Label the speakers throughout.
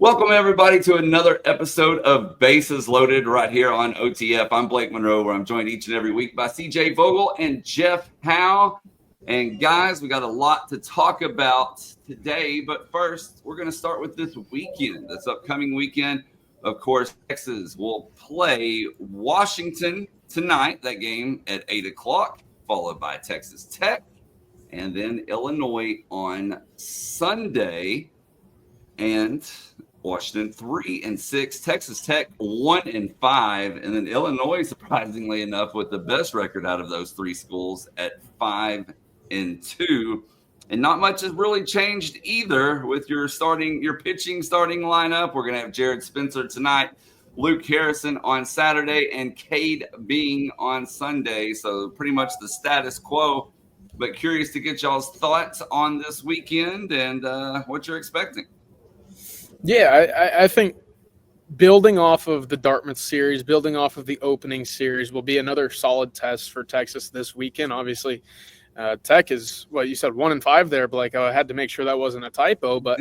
Speaker 1: Welcome, everybody, to another episode of Bases Loaded right here on OTF. I'm Blake Munroe, where I'm joined each and every week by CJ Vogel and Jeff Howe. And, guys, we got a lot to talk about today. But first, we're going to start with this weekend, this upcoming weekend. Of course, Texas will play Washington tonight, that game at 8 o'clock, followed by Texas Tech, and then Illinois on Sunday. And Washington 3-6, Texas Tech 1-5, and then Illinois, surprisingly enough, with the best record out of those three schools at 5-2. And not much has really changed either with your pitching starting lineup. We're gonna have Jared Spencer tonight, Luke Harrison on Saturday, and Cade Being on Sunday. So pretty much the status quo. But curious to get y'all's thoughts on this weekend and what you're expecting.
Speaker 2: Yeah, I think building off of the Dartmouth series, building off of the opening series will be another solid test for Texas this weekend. Obviously, Tech is, you said 1-5 there, Blake. I had to make sure that wasn't a typo. But,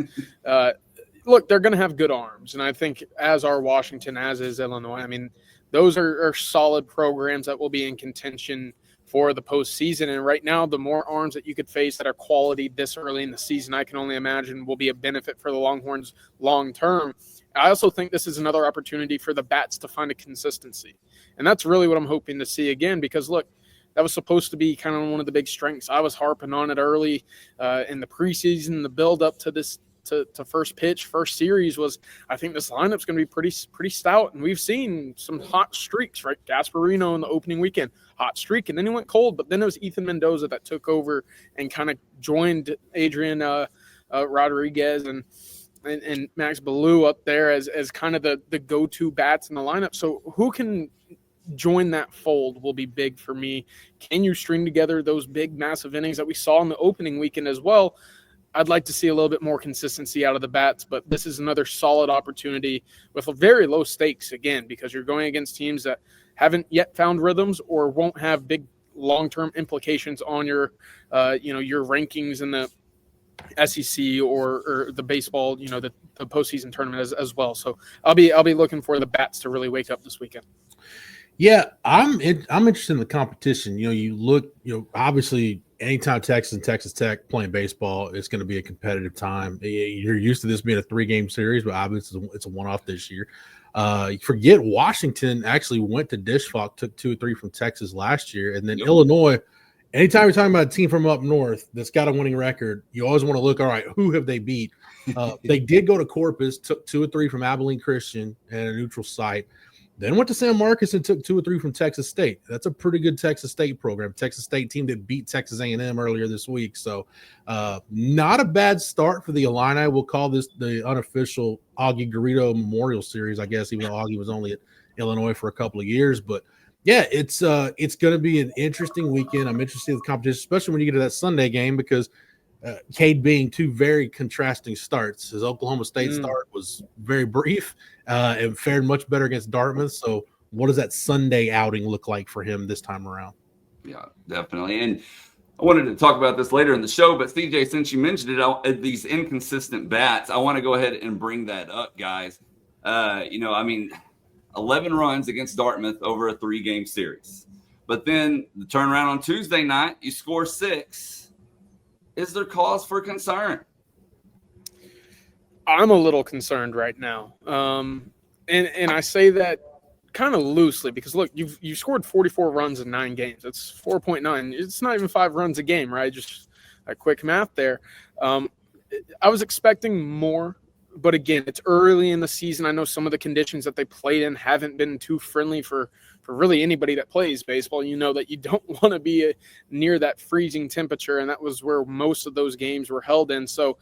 Speaker 2: look, they're going to have good arms. And I think as are Washington, as is Illinois. I mean, those are solid programs that will be in contention for the postseason. And right now, the more arms that you could face that are quality this early in the season, I can only imagine will be a benefit for the Longhorns long term. I also think this is another opportunity for the bats to find a consistency. And that's really what I'm hoping to see again, because look, that was supposed to be kind of one of the big strengths. I was harping on it early in the preseason, the build up to this to first pitch, first series was, I think this lineup's going to be pretty stout. And we've seen some hot streaks, right? Gasparino in the opening weekend, hot streak, and then he went cold. But then it was Ethan Mendoza that took over and kind of joined Adrian Rodriguez and Max Ballou up there as kind of the go-to bats in the lineup. So who can join that fold will be big for me. Can you string together those big, massive innings that we saw in the opening weekend as well? I'd like to see a little bit more consistency out of the bats, but this is another solid opportunity with a very low stakes, again, because you're going against teams that haven't yet found rhythms or won't have big long-term implications on your rankings in the SEC or the baseball, the postseason tournament as well. So I'll be looking for the bats to really wake up this weekend.
Speaker 3: Yeah, I'm interested in the competition. You look, obviously anytime Texas and Texas Tech playing baseball, it's going to be a competitive time. You're used to this being a 3-game series, but obviously it's a one-off this year. Forget Washington actually went to Dish-Falk, took 2 or 3 from Texas last year, and then Illinois. Anytime you're talking about a team from up north that's got a winning record, you always want to look, all right, who have they beat? They did go to Corpus, took 2 or 3 from Abilene Christian and a neutral site. Then went to San Marcos and took 2 or 3 from Texas State. That's a pretty good Texas State program. Texas State team that beat Texas A&M earlier this week. So not a bad start for the Illini. We'll call this the unofficial Augie Garrido Memorial Series, I guess, even though Augie was only at Illinois for a couple of years. But, yeah, it's going to be an interesting weekend. I'm interested in the competition, especially when you get to that Sunday game, because Cade Being 2 very contrasting starts. His Oklahoma State start was very brief and fared much better against Dartmouth. So what does that Sunday outing look like for him this time around?
Speaker 1: Yeah, definitely. And I wanted to talk about this later in the show, but CJ, since you mentioned it, these inconsistent bats, I want to go ahead and bring that up, guys. 11 runs against Dartmouth over a 3-game series. But then the turnaround on Tuesday night, you score 6. Is there cause for concern?
Speaker 2: I'm a little concerned right now. And I say that kind of loosely because, look, you scored 44 runs in 9 games. That's 4.9. It's not even 5 runs a game, right? Just a quick math there. I was expecting more, but again, it's early in the season. I know some of the conditions that they played in haven't been too friendly for really anybody that plays baseball. You know that you don't want to be near that freezing temperature, and that was where most of those games were held in. So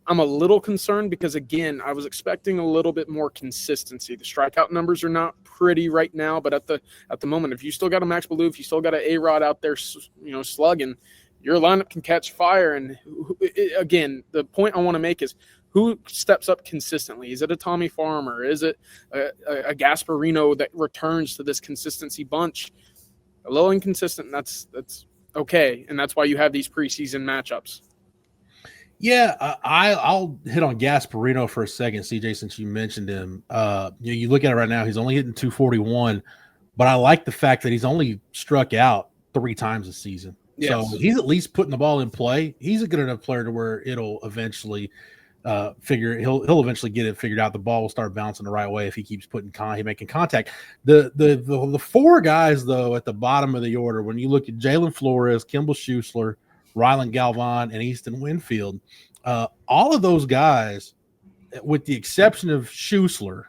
Speaker 2: I'm a little concerned because, again, I was expecting a little bit more consistency. The strikeout numbers are not pretty right now, but at the moment, if you still got a Max Ballou, if you still got an A-Rod out there, slugging, your lineup can catch fire. And again, the point I want to make is who steps up consistently? Is it a Tommy Farmer? Is it a Gasparino that returns to this consistency bunch? A little inconsistent, that's okay, and that's why you have these preseason matchups.
Speaker 3: Yeah, I'll hit on Gasparino for a second, CJ, since you mentioned him. You look at it right now; he's only hitting 241, but I like the fact that he's only struck out 3 times this season.
Speaker 2: Yes.
Speaker 3: So he's at least putting the ball in play. He's a good enough player to where it'll eventually he'll eventually get it figured out. The ball will start bouncing the right way if he keeps making contact. The 4 guys though at the bottom of the order, when you look at Jalen Flores, Kimball Schuessler, Rylan Galvan, and Easton Winfield, all of those guys, with the exception of Schuessler,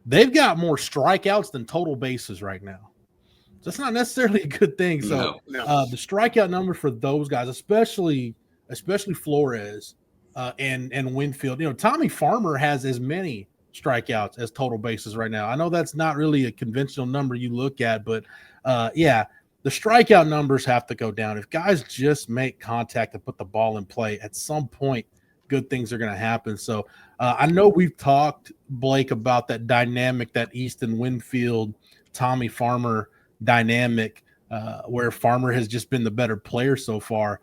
Speaker 3: they've got more strikeouts than total bases right now. So that's not necessarily a good thing. So the strikeout number for those guys, especially Flores and Winfield, Tommy Farmer has as many strikeouts as total bases right now. I know that's not really a conventional number you look at, but the strikeout numbers have to go down. If guys just make contact and put the ball in play, at some point, good things are going to happen. So I know we've talked, Blake, about that dynamic, that Easton Winfield, Tommy Farmer dynamic, where Farmer has just been the better player so far.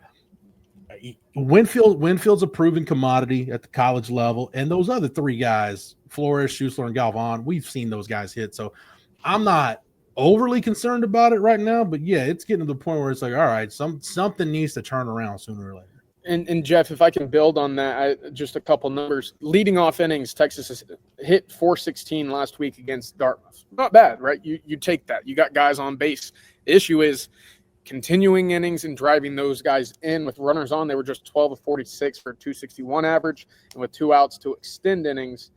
Speaker 3: Winfield's a proven commodity at the college level, and those other 3 guys, Flores, Schuessler, and Galvan, we've seen those guys hit. So I'm not overly concerned about it right now, but yeah, it's getting to the point where it's like, all right, something needs to turn around sooner or later.
Speaker 2: And Jeff, if I can build on that, just a couple numbers. Leading off innings, Texas has hit 416 last week against Dartmouth. Not bad, right? You take that. You got guys on base. The issue is continuing innings and driving those guys in with runners on. They were just 12 of 46 for a 261 average, and with 2 outs to extend innings,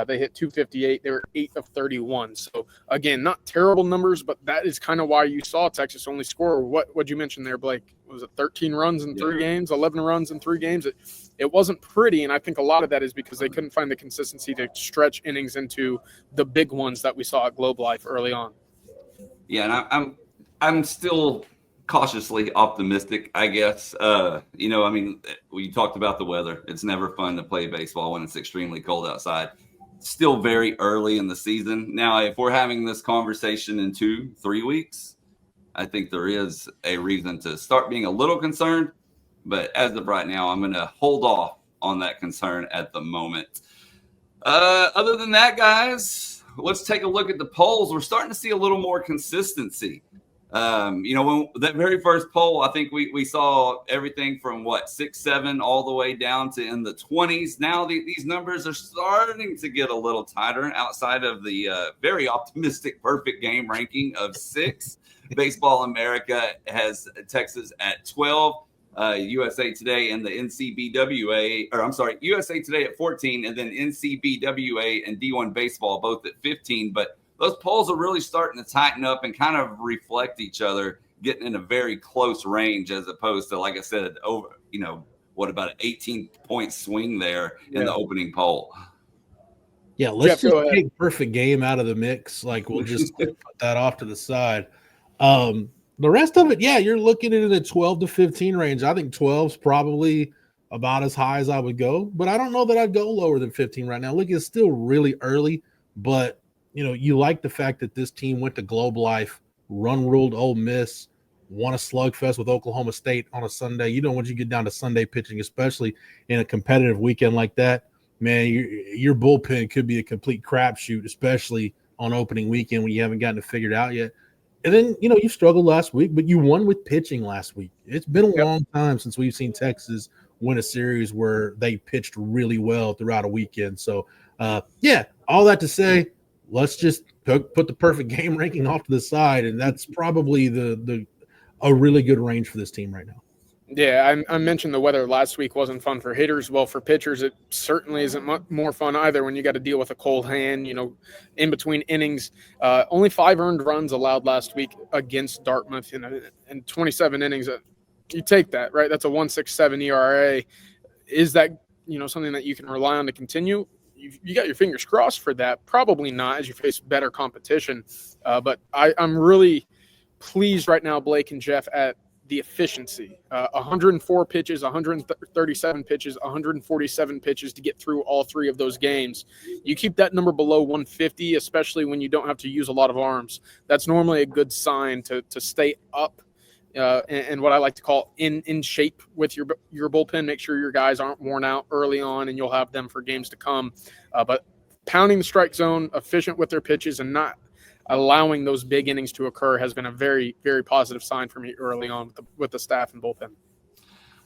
Speaker 2: they hit 258. They were 8 of 31. So, again, not terrible numbers, but that is kind of why you saw Texas only score. What'd you mention there, Blake? Was it 13 runs in 3 games, 11 runs in 3 games? It wasn't pretty, and I think a lot of that is because they couldn't find the consistency to stretch innings into the big ones that we saw at Globe Life early on.
Speaker 1: Yeah, and I'm still cautiously optimistic, I guess. We talked about the weather. It's never fun to play baseball when it's extremely cold outside. Still very early in the season. Now, if we're having this conversation in 2-3 weeks, I think there is a reason to start being a little concerned. But as of right now, I'm going to hold off on that concern at the moment. Other than that, guys, let's take a look at the polls. We're starting to see a little more consistency. When that very first poll, I think we saw everything from 6, 7 all the way down to in the 20s. Now these numbers are starting to get a little tighter outside of the very optimistic perfect game ranking of 6. Baseball America has Texas at 12, USA Today and the USA Today at 14, and then NCBWA and D1 Baseball both at 15. But those polls are really starting to tighten up and kind of reflect each other, getting in a very close range as opposed to, like I said, over, about an 18-point swing there in the opening poll.
Speaker 3: Yeah, let's just take perfect game out of the mix. We'll just put that off to the side. The rest of it, you're looking at it at 12 to 15 range. I think 12's probably about as high as I would go, but I don't know that I'd go lower than 15 right now. Look, it's still really early, but you like the fact that this team went to Globe Life, run-ruled Ole Miss, won a slugfest with Oklahoma State on a Sunday. Once you get down to Sunday pitching, especially in a competitive weekend like that, man, your bullpen could be a complete crapshoot, especially on opening weekend when you haven't gotten it figured out yet. And then, you struggled last week, but you won with pitching last week. It's been a long time since we've seen Texas win a series where they pitched really well throughout a weekend. So, all that to say, let's just put the perfect game ranking off to the side, and that's probably a really good range for this team right now.
Speaker 2: Yeah, I mentioned the weather last week wasn't fun for hitters. Well, for pitchers, it certainly isn't much more fun either when you got to deal with a cold hand, in between innings. Only 5 earned runs allowed last week against Dartmouth in 27 innings. You take that, right? That's a 1.67 ERA. Is that, something that you can rely on to continue? You got your fingers crossed for that. Probably not, as you face better competition. But I'm really pleased right now, Blake and Jeff, at the efficiency. 104 pitches, 137 pitches, 147 pitches to get through all 3 of those games. You keep that number below 150, especially when you don't have to use a lot of arms. That's normally a good sign to stay up and what I like to call in shape with your bullpen. Make sure your guys aren't worn out early on, and you'll have them for games to come. But pounding the strike zone, efficient with their pitches, and not allowing those big innings to occur has been a very, very positive sign for me early on with the staff and bullpen.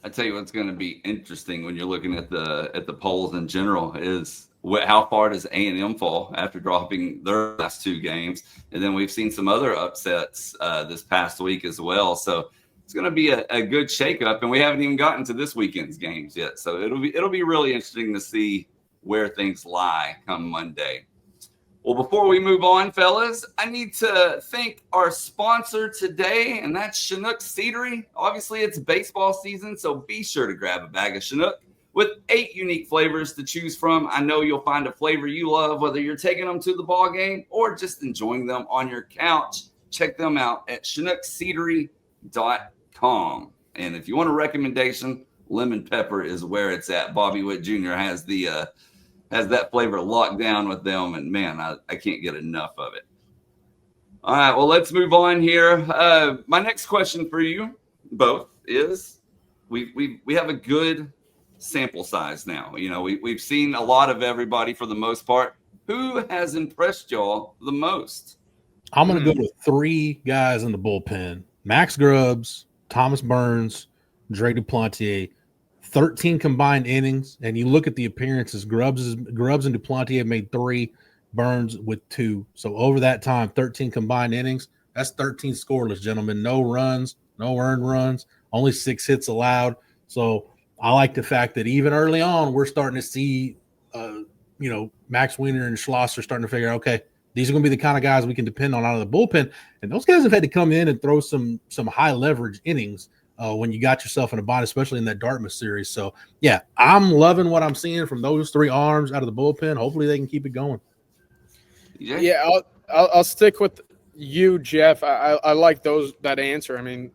Speaker 1: I tell you what's going to be interesting when you're looking at the polls in general is how far does A&M fall after dropping their last 2 games, and then we've seen some other upsets this past week as well. So it's going to be a good shakeup, and we haven't even gotten to this weekend's games yet. So it'll be really interesting to see where things lie come Monday. Well, before we move on, fellas, I need to thank our sponsor today, and that's Chinook Seedery. Obviously, it's baseball season, so be sure to grab a bag of Chinook. With 8 unique flavors to choose from, I know you'll find a flavor you love, whether you're taking them to the ball game or just enjoying them on your couch. Check them out at ChinookSeedery.com. And if you want a recommendation, lemon pepper is where it's at. Bobby Witt Jr. has that flavor locked down with them, and man, I can't get enough of it. All right, well, let's move on here. My next question for you both is we have a good sample size now. You know, we've seen a lot of everybody for the most part. Who has impressed y'all the most?
Speaker 3: I'm going to go with 3 guys in the bullpen: Max Grubbs, Thomas Burns, Dre Duplantier. 13 combined innings, and you look at the appearances. Grubbs and Duplantier have made 3, Burns with 2. So over that time, 13 combined innings. That's 13 scoreless, gentlemen. No runs, no earned runs, only 6 hits allowed. So I like the fact that even early on, we're starting to see, Max Wiener and Schlosser starting to figure out, okay, these are going to be the kind of guys we can depend on out of the bullpen. And those guys have had to come in and throw some high leverage innings when you got yourself in a bind, especially in that Dartmouth series. So, yeah, I'm loving what I'm seeing from those 3 arms out of the bullpen. Hopefully they can keep it going.
Speaker 2: Yeah, I'll stick with you, Jeff. I like that answer. I mean,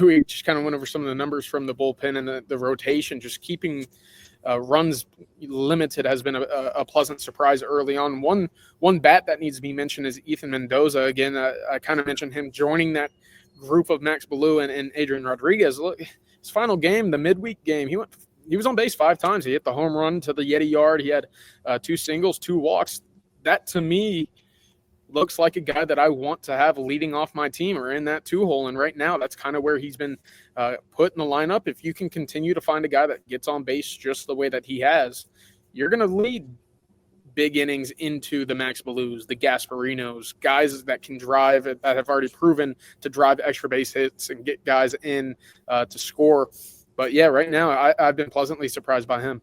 Speaker 2: we just kind of went over some of the numbers from the bullpen and the rotation. Just keeping runs limited has been a pleasant surprise early on. One bat that needs to be mentioned is Ethan Mendoza. Again, I kind of mentioned him joining that group of Max Ballou and Adrian Rodriguez. Look, his final game, the midweek game, he was on base 5 times. He hit the home run to the Yeti yard. He had 2 singles, 2 walks. That to me looks like a guy that I want to have leading off my team or in that 2-hole. And right now, that's kind of where he's been put in the lineup. If you can continue to find a guy that gets on base just the way that he has, you're going to lead big innings into the Max Ballous, the Gasparinos, guys that can drive, that have already proven to drive extra base hits and get guys in to score. But yeah, right now I've been pleasantly surprised by him.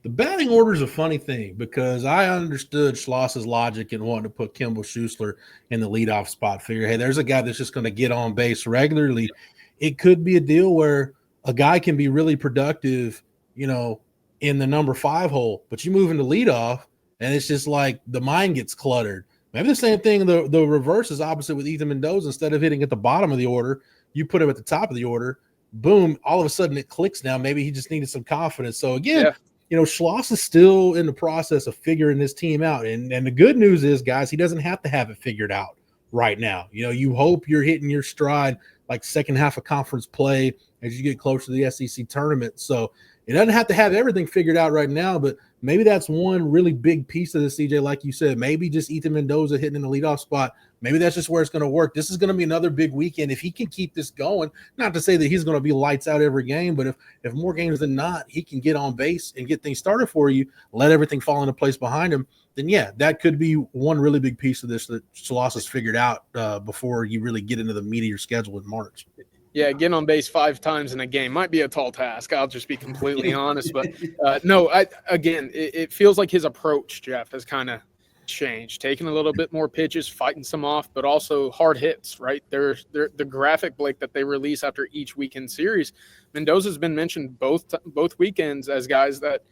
Speaker 3: The batting order is a funny thing because I understood Schloss's logic in wanting to put Kimball Schuessler in the leadoff spot. Figure, hey, there's a guy that's just going to get on base regularly. It could be a deal where a guy can be really productive, in the number 5 hole, but you move into leadoff, and it's just like the mind gets cluttered. Maybe the same thing, the reverse is opposite with Ethan Mendoza. Instead of hitting at the bottom of the order, you put him at the top of the order. Boom, all of a sudden it clicks now. Maybe he just needed some confidence. So again, Schloss is still in the process of figuring this team out. And the good news is, guys, he doesn't have to have it figured out right now. You hope you're hitting your stride like second half of conference play as you get closer to the SEC tournament. So it doesn't have to have everything figured out right now, but maybe that's one really big piece of this, CJ. Like you said, maybe just Ethan Mendoza hitting in the leadoff spot. Maybe that's just where it's going to work. This is going to be another big weekend. If he can keep this going, not to say that he's going to be lights out every game, but if more games than not, he can get on base and get things started for you, let everything fall into place behind him, then yeah, that could be one really big piece of this that Schloss has figured out before you really get into the meat of your schedule in March.
Speaker 2: Yeah, getting on base 5 times in a game might be a tall task. I'll just be completely honest. But it feels like his approach, Jeff, has kind of changed, taking a little bit more pitches, fighting some off, but also hard hits, right? They're the graphic, Blake, that they release after each weekend series. Mendoza's been mentioned both weekends as guys that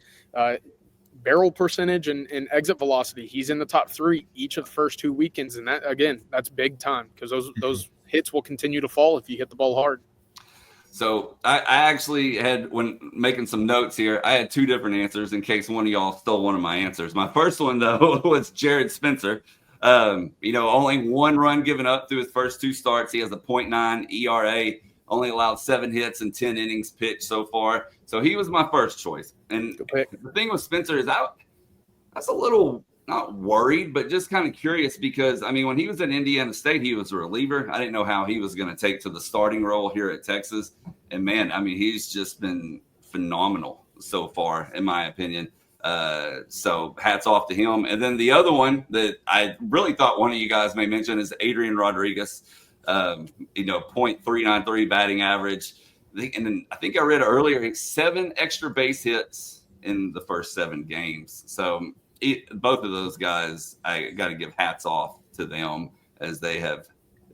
Speaker 2: barrel percentage and exit velocity. He's in the top 3 each of the first 2 weekends. And that, again, that's big time because those hits will continue to fall if you hit the ball hard.
Speaker 1: So I actually had, when making some notes here, I had 2 different answers in case one of y'all stole one of my answers. My first one, though, was Jared Spencer. Only 1 run given up through his first 2 starts. He has a .9 ERA. only allowed 7 hits and 10 innings pitched so far. So he was my first choice. And the thing with Spencer is that's a little not worried, but just kind of curious because, I mean, when he was at Indiana State, he was a reliever. I didn't know how he was going to take to the starting role here at Texas. And, man, I mean, he's just been phenomenal so far, in my opinion. So hats off to him. And then the other one that I really thought one of you guys may mention is Adrian Rodriguez, .393 batting average. And then I think I read earlier, 7 extra base hits in the first 7 games. So both of those guys, I got to give hats off to them as they have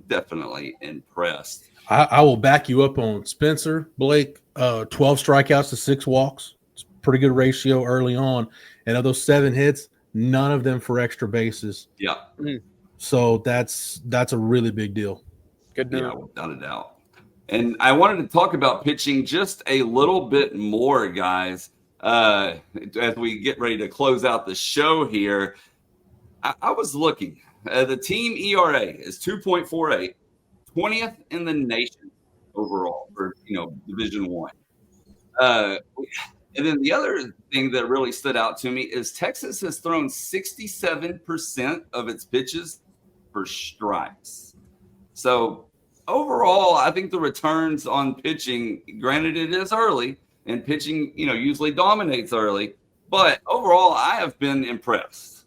Speaker 1: definitely impressed.
Speaker 3: I will back you up on Spencer, Blake. 12 strikeouts to 6 walks. It's a pretty good ratio early on. And of those 7 hits, none of them for extra bases.
Speaker 1: Yeah.
Speaker 3: So that's a really big deal.
Speaker 2: Good
Speaker 1: Yeah, without a doubt. And I wanted to talk about pitching just a little bit more, guys. As we get ready to close out the show here, I was looking. The team ERA is 2.48, 20th in the nation overall for Division I. And then the other thing that really stood out to me is Texas has thrown 67% of its pitches for strikes. So overall, I think the returns on pitching, granted it is early, and pitching, usually dominates early. But overall, I have been impressed.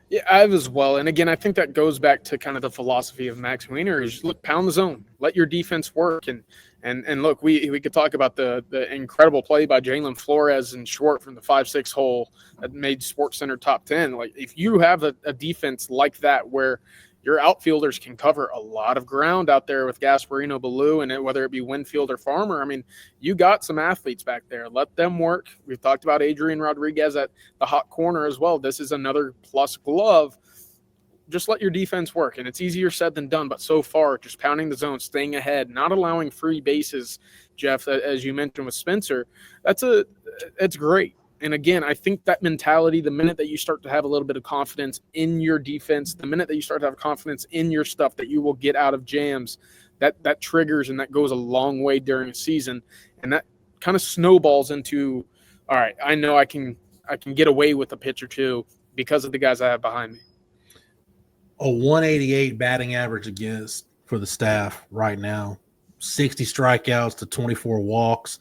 Speaker 2: Yeah, I have as well. And again, I think that goes back to kind of the philosophy of Max Wiener is look, pound the zone, let your defense work. And look, we could talk about the incredible play by Jalen Flores and Short from the 5-6 hole that made SportsCenter top 10. Like if you have a defense like that where your outfielders can cover a lot of ground out there with Gasparino, Ballou, and whether it be Winfield or Farmer. I mean, you got some athletes back there. Let them work. We've talked about Adrian Rodriguez at the hot corner as well. This is another plus glove. Just let your defense work, and it's easier said than done. But so far, just pounding the zone, staying ahead, not allowing free bases, Jeff, as you mentioned with Spencer, it's great. And again, I think that mentality, the minute that you start to have a little bit of confidence in your defense, the minute that you start to have confidence in your stuff that you will get out of jams, that triggers and that goes a long way during a season. And that kind of snowballs into, all right, I know I can get away with a pitch or two because of the guys I have behind me.
Speaker 3: A 188 batting average against for the staff right now, 60 strikeouts to 24 walks.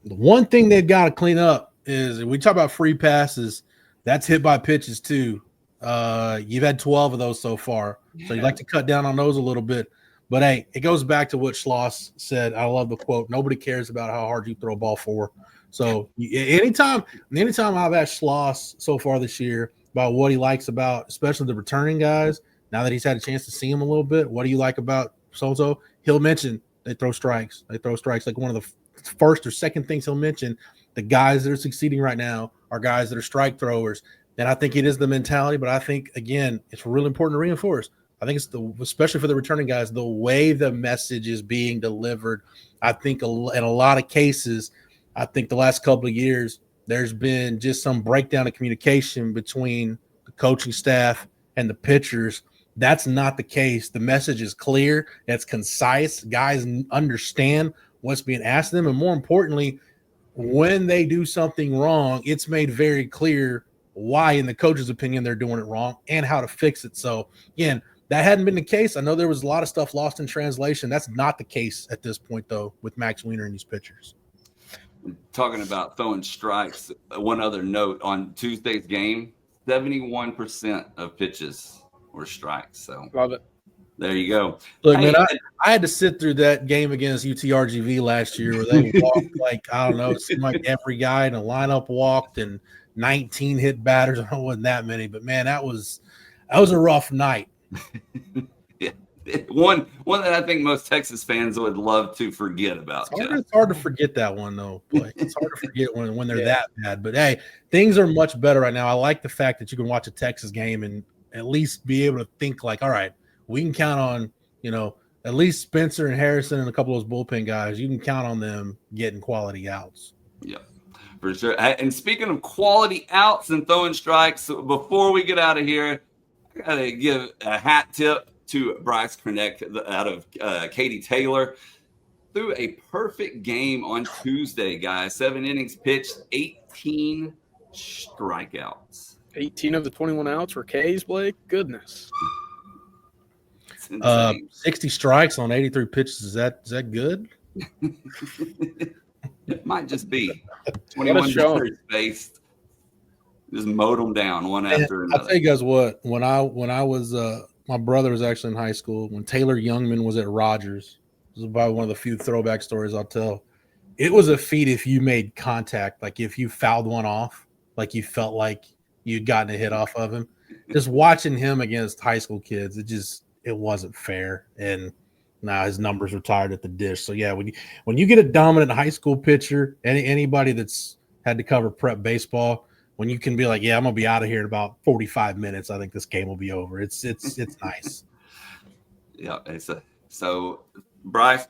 Speaker 3: The one thing they've got to clean up is we talk about free passes. That's hit by pitches too. You've had 12 of those so far. So you'd like to cut down on those a little bit. But, hey, it goes back to what Schloss said. I love the quote. Nobody cares about how hard you throw a ball for. So anytime I've asked Schloss so far this year about what he likes about especially the returning guys, now that he's had a chance to see him a little bit, what do you like about so-and-so? He'll mention they throw strikes. They throw strikes like one of the first or second things he'll mention. The guys that are succeeding right now are guys that are strike throwers. And I think it is the mentality, but I think, again, it's really important to reinforce. I think it's especially for the returning guys, the way the message is being delivered. I think in a lot of cases, I think the last couple of years, there's been just some breakdown of communication between the coaching staff and the pitchers. That's not the case. The message is clear. It's concise. Guys understand what's being asked of them. And more importantly, when they do something wrong, it's made very clear why, in the coach's opinion, they're doing it wrong and how to fix it. So, again, that hadn't been the case. I know there was a lot of stuff lost in translation. That's not the case at this point, though, with Max Wiener and these pitchers.
Speaker 1: Talking about throwing strikes, one other note on Tuesday's game, 71% of pitches were strikes. So
Speaker 2: love it.
Speaker 1: There you go.
Speaker 3: Look, man, I had to sit through that game against UTRGV last year where they walked like, I don't know, it seemed like every guy in the lineup walked and 19 hit batters. I don't know, it wasn't that many, but man, that was a rough night.
Speaker 1: Yeah. One that I think most Texas fans would love to forget about.
Speaker 3: It's hard to forget that one, though. Blake. It's hard to forget when they're that bad. But, hey, things are much better right now. I like the fact that you can watch a Texas game and at least be able to think like, all right, we can count on, at least Spencer and Harrison and a couple of those bullpen guys. You can count on them getting quality outs.
Speaker 1: Yeah, for sure. And speaking of quality outs and throwing strikes, before we get out of here, I got to give a hat tip to Bryce Cornett out of Katy Taylor. Threw a perfect game on Tuesday, guys. 7 innings pitched, 18 strikeouts.
Speaker 2: 18 of the 21 outs were Ks, Blake. Goodness.
Speaker 3: 60 strikes on 83 pitches. Is that good?
Speaker 1: It might just be 21 batters faced. Just mowed them down one after another.
Speaker 3: I'll tell you guys what. When I was my brother was actually in high school when Taylor Youngman was at Rogers. This is probably one of the few throwback stories I'll tell. It was a feat if you made contact, like if you fouled one off, like you felt like you'd gotten a hit off of him. Just watching him against high school kids, it wasn't fair. And now his numbers retired at the dish. So yeah, when you get a dominant high school pitcher, anybody that's had to cover prep baseball, when you can be like, yeah, I'm gonna be out of here in about 45 minutes, I think this game will be over. It's nice.
Speaker 1: Yeah, so Bryce,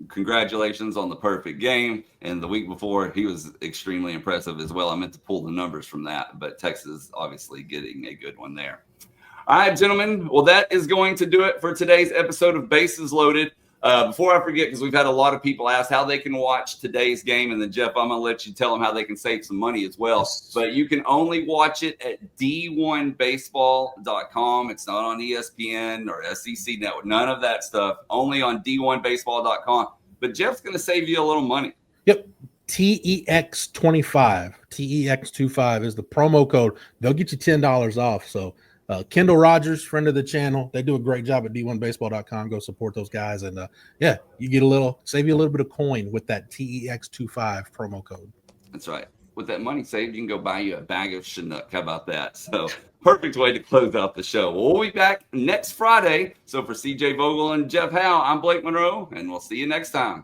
Speaker 1: congratulations on the perfect game. And the week before, he was extremely impressive as well. I meant to pull the numbers from that, but Texas obviously getting a good one there. All right, gentlemen. Well, that is going to do it for today's episode of Bases Loaded. Before I forget, because we've had a lot of people ask how they can watch today's game, and then Jeff, I'm going to let you tell them how they can save some money as well. But you can only watch it at d1baseball.com. It's not on ESPN or SEC Network, none of that stuff. Only on d1baseball.com. But Jeff's going to save you a little money.
Speaker 3: Yep. TEX25. TEX25 is the promo code. They'll get you $10 off. So Kendall Rogers, friend of the channel, they do a great job at d1baseball.com. Go support those guys. And you get save you a little bit of coin with that TEX25 promo code.
Speaker 1: That's right. With that money saved, you can go buy you a bag of Chinook. How about that? So perfect way to close out the show. Well, we'll be back next Friday. So for CJ Vogel and Jeff Howe, I'm Blake Munroe, and we'll see you next time.